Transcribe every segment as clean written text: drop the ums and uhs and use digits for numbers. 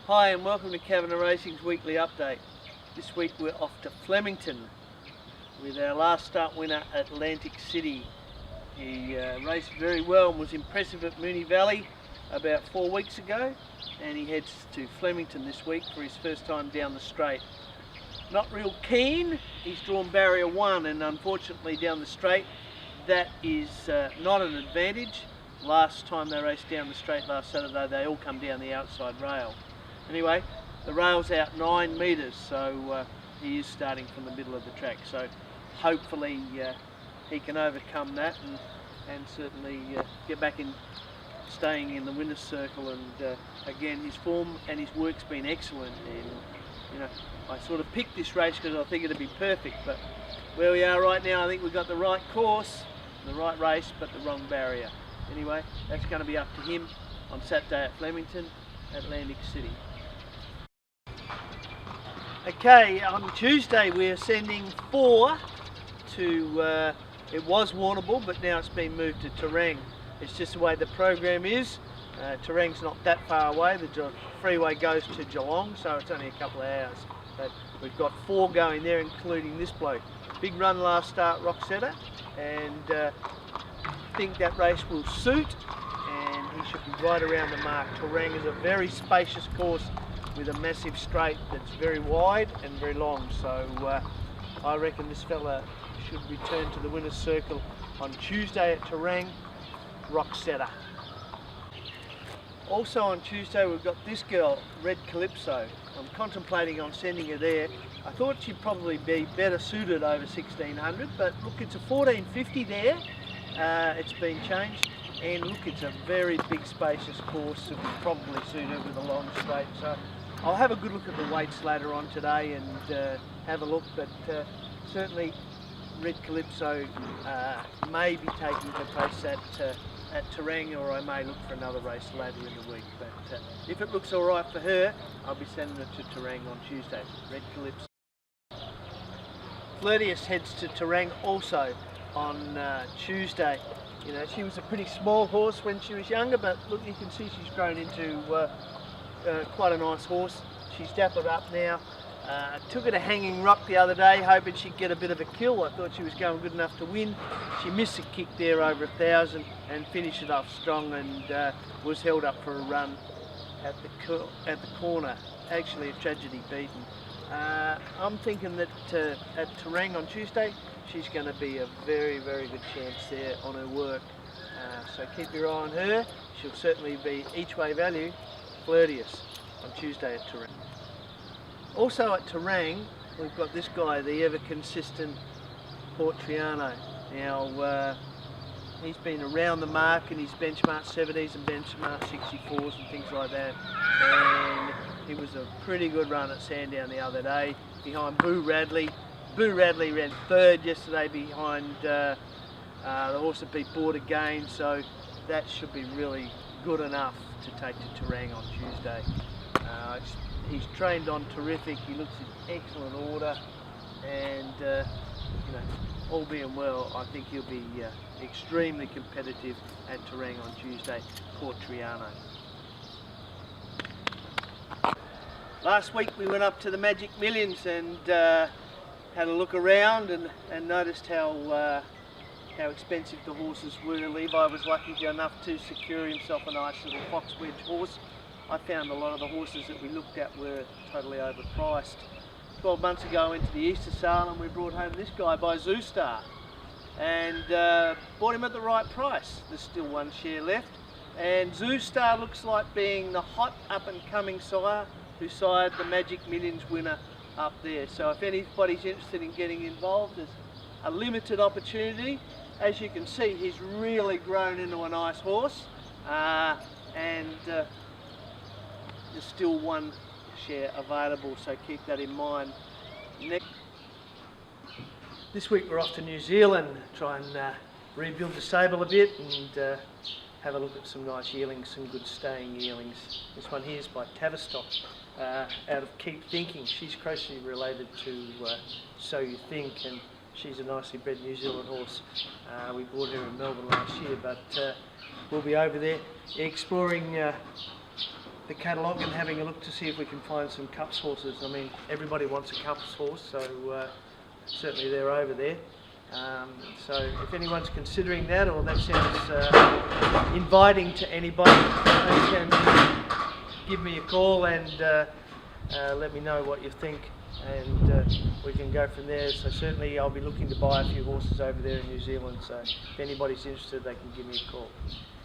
Hi and welcome to Kavanagh Racing's weekly update. This week we're off to Flemington with our last start winner, Atlantic City. He raced very well and was impressive at Moonee Valley about 4 weeks ago, and he heads to Flemington this week for his first time down the straight. Not real keen, he's drawn barrier 1, and unfortunately down the straight that is not an advantage. Last time they raced down the straight last Saturday they all come down the outside rail. Anyway, the rail's out 9 metres, so he is starting from the middle of the track, so hopefully he can overcome that and certainly get back in staying in the winner's circle. And again, his form and his work's been excellent, and you know, I sort of picked this race because I think it'd be perfect, but where we are right now I think we've got the right course, the right race, but the wrong barrier. Anyway, that's going to be up to him on Saturday at Flemington, Atlantic City. Okay, on Tuesday we're sending 4 to, it was Warrnambool, but now it's been moved to Terang. It's just the way the program is. Terang's not that far away, the freeway goes to Geelong, so it's only a couple of hours. But we've got 4 going there, including this bloke. Big run last start, Roxetta, and I think that race will suit, and he should be right around the mark. Terang is a very spacious course with a massive straight that's very wide and very long, so I reckon this fella should return to the winner's circle on Tuesday at Terang, Roxetta. Also on Tuesday we've got this girl, Red Calypso. I'm contemplating on sending her there. I thought she'd probably be better suited over 1600, but look, it's a 1450 there. It's been changed, and look, it's a very big spacious course that would probably suit her with a long straight. So I'll have a good look at the weights later on today and have a look, but certainly Red Calypso may be taking her place at Terang, or I may look for another race later in the week. But if it looks alright for her, I'll be sending her to Terang on Tuesday. Red Calypso. Flirty Heads to Terang also on Tuesday. You know, she was a pretty small horse when she was younger, but look, you can see she's grown into quite a nice horse. She's dappled up now. Took her to Hanging Rock the other day, hoping she'd get a bit of a kill. I thought she was going good enough to win. She missed a kick there over 1,000 and finished it off strong, and was held up for a run at the corner. Actually a tragedy beaten. I'm thinking that at Terang on Tuesday she's going to be a very, very good chance there on her work. So keep your eye on her. She'll certainly be each way value. Flirtius on Tuesday at Terang. Also at Terang we've got this guy, the ever consistent Portriano. Now he's been around the mark and he's benchmarked 70s and benchmarked 64s and things like that, and he was a pretty good run at Sandown the other day behind Boo Radley. Boo Radley ran 3rd yesterday behind the horse that beat Board again, so that should be really good enough to take to Terang on Tuesday. He's trained on terrific, he looks in excellent order, and you know, all being well, I think he'll be extremely competitive at Terang on Tuesday. Portriano. Last week we went up to the Magic Millions and had a look around and noticed how expensive the horses were. Levi was lucky enough to secure himself a nice little fox wedge horse. I found a lot of the horses that we looked at were totally overpriced. 12 months ago I went to the Easter sale and we brought home this guy by Zoostar, and bought him at the right price. There's still 1 share left, and Zoostar looks like being the hot up and coming sire who sired the Magic Millions winner up there. So if anybody's interested in getting involved, there's a limited opportunity. As you can see, he's really grown into a nice horse, and there's still 1 share available, so keep that in mind. This week we're off to New Zealand, try and rebuild the stable a bit and have a look at some nice yearlings, some good staying yearlings. This one here is by Tavistock, out of Keep Thinking. She's closely related to So You Think, and she's a nicely bred New Zealand horse. We bought her in Melbourne last year, but we'll be over there exploring the catalogue and having a look to see if we can find some Cups horses. I mean, everybody wants a Cups horse, so certainly they're over there. So if anyone's considering that, or that sounds inviting to anybody, they can give me a call and let me know what you think, and we can go from there. So certainly I'll be looking to buy a few horses over there in New Zealand, so if anybody's interested they can give me a call.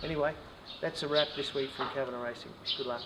Anyway, that's a wrap this week from Kavanagh Racing. Good luck.